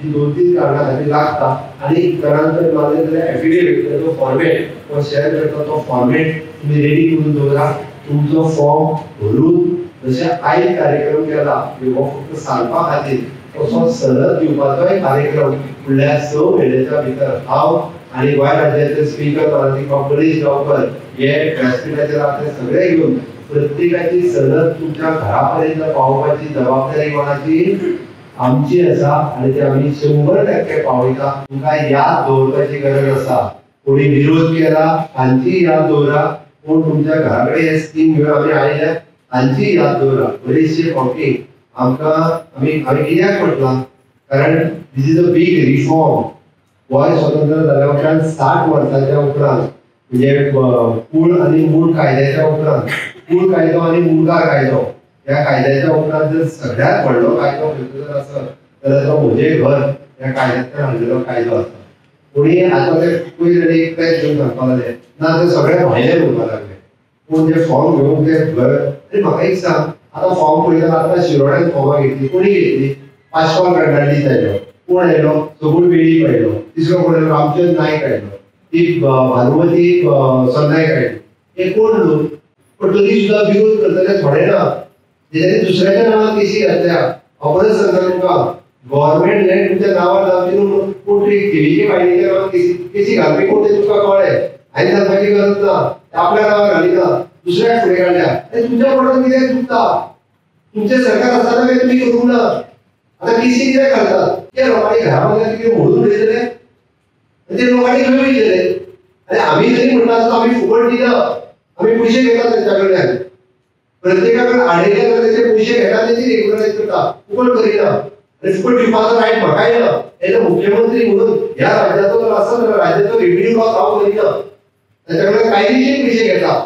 ही 2-3 कारणांसाठी लागता आणि त्यानंतर माझे एफिडेविट जो फॉर्मेट तो शेअर करता तो फॉर्मेट तुम्ही रेडी करून दवरा तुमचो फॉर्म भरून जसे आयज कार्यक्रम केला हो फक्त सांगपा खातीर तसो सनद दिवपाचोय कार्यक्रम फुडल्या 6 म्हयन्याच्या भितर हांव आणि गोंय राज्याचे स्पीकर माननीय गणेश गांवकर हे व्यासपीठाचेर आपले सगळे घेऊन प्रत्येकाची सनद तुमच्या घरापर्यंत पावोवपाची जबाबदारी कोणाची आमची आसा आणि ते आम्ही 100% पावयता तुमकां याद दवरपाची गरज आसा कोणी विरोध केला तांची याद दवरा कोण तुमच्या घराकडे हे स्कीम घेऊन आम्ही आयल्या तांची याद दवरा बरेचशे फावटी आमकां आम्ही कित्याक म्हटलां कारण दिस is a big reform Goa स्वतंत्र जाल्या उपरांत 60 वर्सांच्या उपरांत म्हणजे कूळ आणि मूळ कायद्याच्या उपरांत कूळ कायदो आणि मुलगार कायदो या कायद्याच्या उपरांत जर सगळ्यात व्हडलो कायदो खंयचो जर आसत जाल्यार तो म्हजे घर या कायद्यातल्यान हाडलेलो कायदो आसा कोणी आतां ते पयलीं एक प्रेस घेवन सांगपा लागले ना ते सगळे भायले म्हणपा लागले पूण ते फॉर्म घेवन ते घर आनी म्हाका एक सांग आतां फॉर्म पळयता आतां शिरोड्यान फॉर्मां घेतली कोणी घेतली पाश्वा फर्नांडीस आयलो कोण आयलो सबूर वेळीप आयलो तिसरो कोण आयलो रामचंद्र नायक आयलो ती भानुमती सरनायक आयली हे कोण लोक पण तरी सुद्धा विरोध करतले थोडे ना त्याच्यानी दुसऱ्याच्या नावात केसी घातल्या खबरच सांगता तुमकां गव्हर्नमेंट लँड तुमच्या नावार जावची न्हू कोण तरी केवीचे बायलेच्या नावात केसी घालपी कोण ते तुमकां कळ्ळें आनी सांगपाची गरज ना आपल्या नावार घालिना दुसऱ्याक फुडें काडल्या आनी तुमच्या कोणाक कित्याक चुकता तुमचें सरकार आसतना काय तुमी करूंक ना आतां केसी कित्याक घालतात त्या लोकांनी घरामध्ये कितें मोडून उडयतले आनी ते लोकांनी खंय वयतले आनी आमी जरी म्हणटा आसता आमी फुकट दिना आमी पयशे घेता तेंच्या कडल्यान प्रत्येकाकडे आडयल्या जाल्यार तेचे पयशे घेता तेची रेग्युलरायज करता फुकट करिना आनी फुकट दिवपाचो रायट म्हाकाय ना एज अ मुख्यमंत्री म्हणून ह्या राज्याचो जर आसत जाल्यार राज्याचो रेव्हेन्यू लॉस हांव करिना त्याच्याकडे कायदेशीर पयशे घेता